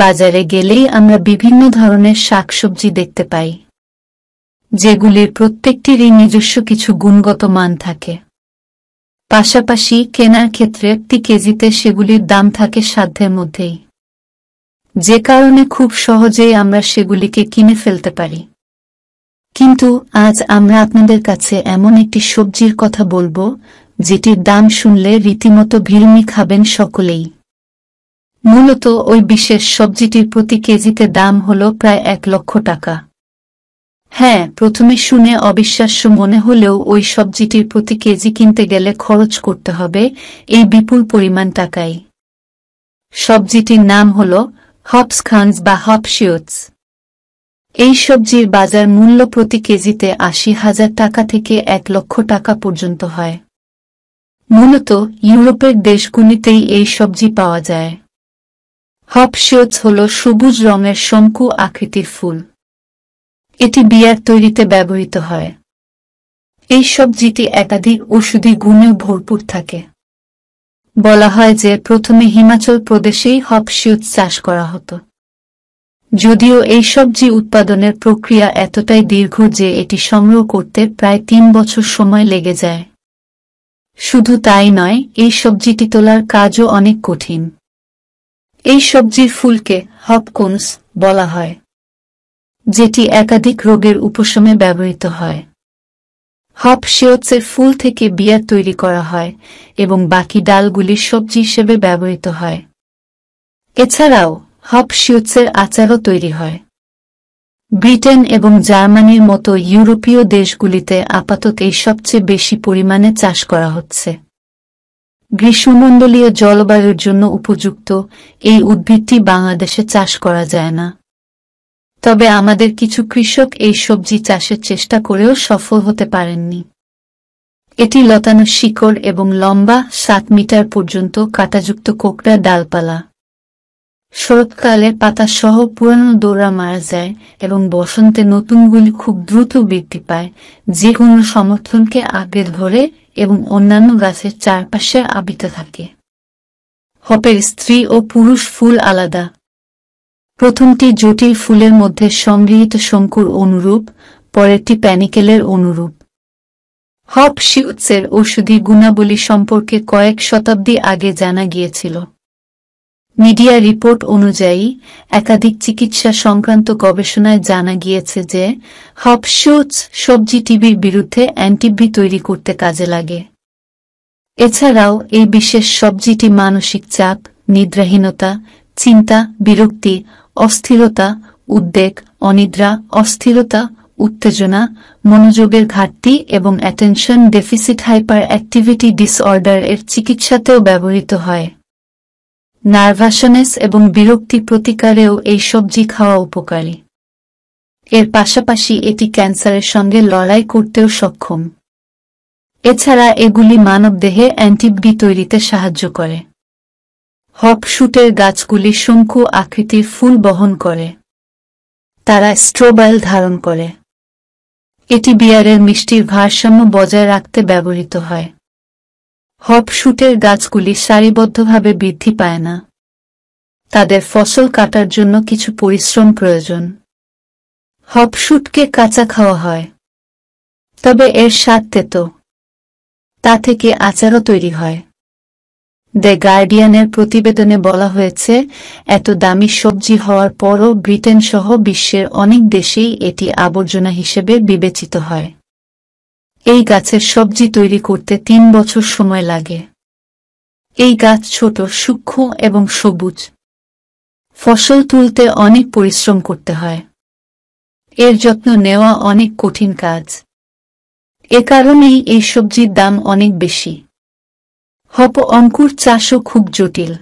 বাজারে গেলেই আমরা বিভিন্ন ধরনের শাকসবজি দেখতে পাই, যেগুলির প্রত্যেকটিরই নিজস্ব কিছু গুণগত মান থাকে। পাশাপাশি কেনার ক্ষেত্রে প্রতি কেজিতে সেগুলির দাম থাকে সাধ্যের মধ্যেই, যে কারণে খুব সহজেই আমরা সেগুলিকে কিনে ফেলতে পারি। কিন্তু আজ আমরা আপনাদের কাছে এমন একটি সবজির কথা বলবো, যেটির দাম শুনলে রীতিমতো ভিড়মি খাবেন সকলেই। মূলত ওই বিশেষ সবজিটির প্রতি কেজিতে দাম হল প্রায় 1 লক্ষ টাকা। হ্যাঁ, প্রথমে শুনে অবিশ্বাস্য মনে হলেও ওই সবজিটির প্রতি কেজি কিনতে গেলে খরচ করতে হবে এই বিপুল পরিমাণ টাকাই। সবজিটির নাম হল হপসখান্স বা হপশিওটস। এই সবজির বাজার মূল্য প্রতি কেজিতে 80,000 টাকা থেকে 1 লক্ষ টাকা পর্যন্ত হয়। মূলত ইউরোপের দেশগুলিতেই এই সবজি পাওয়া যায়। হপশিওটস হল সবুজ রঙের শঙ্কু আকৃতির ফুল। এটি বিয়ার তৈরিতে ব্যবহৃত হয়। এই সবজিটি একাধিক ঔষধি গুণে ভরপুর থাকে। বলা হয় যে প্রথমে হিমাচল প্রদেশেই হপশিওটস চাষ করা হতো, যদিও এই সবজি উৎপাদনের প্রক্রিয়া এতটাই দীর্ঘ যে এটি সংগ্রহ করতে প্রায় 3 বছর সময় লেগে যায়। শুধু তাই নয়, এই সবজিটি তোলার কাজও অনেক কঠিন। এই সবজির ফুলকে হপকোনস বলা হয়, যেটি একাধিক রোগের উপশমে ব্যবহৃত হয়। হপশিওটসের ফুল থেকে বিয়ার তৈরি করা হয় এবং বাকি ডালগুলি সবজি হিসেবে ব্যবহৃত হয়। এছাড়াও হপশিওটসের আচারও তৈরি হয়। ব্রিটেন এবং জার্মানির মতো ইউরোপীয় দেশগুলিতে আপাতত এই সবচেয়ে বেশি পরিমাণে চাষ করা হচ্ছে। গ্রীষ্মমণ্ডলীয় জলবায়ুর জন্য উপযুক্ত এই উদ্ভিদটি বাংলাদেশে চাষ করা যায় না। তবে আমাদের কিছু কৃষক এই সবজি চাষের চেষ্টা করেও সফল হতে পারেননি। এটি লতানো শিকড় এবং লম্বা 7 মিটার পর্যন্ত কাঁটাযুক্ত কোকড়া ডালপালা। শরৎকালে পাতাসহ পুরানো ডোরা মারা যায় এবং বসন্তে নতুনগুলি খুব দ্রুত বৃদ্ধি পায়, যে কোনো সমর্থনকে আঁকড়ে ধরে এবং অন্যান্য গাছের চারপাশে আবৃত থাকে। হপের স্ত্রী ও পুরুষ ফুল আলাদা। প্রথমটি জটিল ফুলের মধ্যে সংগৃহীত শঙ্কুর অনুরূপ, পরেরটি প্যানিকেলের অনুরূপ। হপশিওটসের ঔষধি গুণাবলী সম্পর্কে কয়েক শতাব্দী আগে জানা গিয়েছিল। মিডিয়া রিপোর্ট অনুযায়ী একাধিক চিকিৎসা সংক্রান্ত গবেষণায় জানা গিয়েছে যে হপশিওটস সবজি টিবির বিরুদ্ধে অ্যান্টিবি তৈরি করতে কাজে লাগে। এছাড়াও এই বিশেষ সবজিটি মানসিক চাপ, নিদ্রাহীনতা, চিন্তা, বিরক্তি, অস্থিরতা, উদ্বেগ, অনিদ্রা, অস্থিরতা, উত্তেজনা, মনোযোগের ঘাটতি এবং attention deficit hyper activity disorder এর চিকিৎসাতেও ব্যবহৃত হয়। নার্ভাসনেস এবং বিরক্তি প্রতিকারেও এই সবজি খাওয়া উপকারী। এর পাশাপাশি এটি ক্যান্সারের সঙ্গে লড়াই করতেও সক্ষম। এছাড়া এগুলি মানবদেহে অ্যান্টিবডি তৈরিতে সাহায্য করে। হপশুটের গাছগুলি শঙ্কু আকৃতির ফুল বহন করে। তারা স্ট্রোবাইল ধারণ করে। এটি বিয়ারের মিষ্টির ভারসাম্য বজায় রাখতে ব্যবহৃত হয়। হপশুটের গাছগুলি সারিবদ্ধভাবে বৃদ্ধি পায় না। তাদের ফসল কাটার জন্য কিছু পরিশ্রম প্রয়োজন। হপশুটকে কাঁচা খাওয়া হয়, তবে এর স্বাদ তেতো। তা থেকে আচারও তৈরি হয়। দ্য গার্ডিয়ানের প্রতিবেদনে বলা হয়েছে, এত দামি সবজি হওয়ার পরও ব্রিটেন সহ বিশ্বের অনেক দেশেই এটি আবর্জনা হিসেবে বিবেচিত হয়। এই গাছের সবজি তৈরি করতে 3 বছর সময় লাগে। এই গাছ ছোট, সূক্ষ্ম এবং সবুজ। ফসল তুলতে অনেক পরিশ্রম করতে হয়। এর যত্ন নেওয়া অনেক কঠিন কাজ। এ কারণেই এই সবজির দাম অনেক বেশি। হপ অঙ্কুর চাষও খুব জটিল।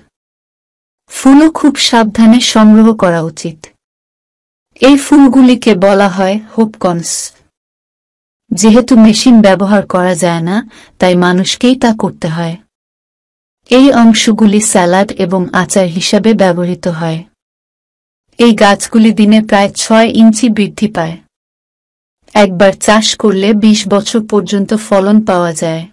ফুলও খুব সাবধানে সংগ্রহ করা উচিত। এই ফুলগুলিকে বলা হয় হোপকন্স। যেহেতু মেশিন ব্যবহার করা যায় না, তাই মানুষকেই তা করতে হয়। এই অংশগুলি স্যালাড এবং আচার হিসাবে ব্যবহৃত হয়। এই গাছগুলি দিনে প্রায় 6 ইঞ্চি বৃদ্ধি পায়। একবার চাষ করলে 20 বছর পর্যন্ত ফলন পাওয়া যায়।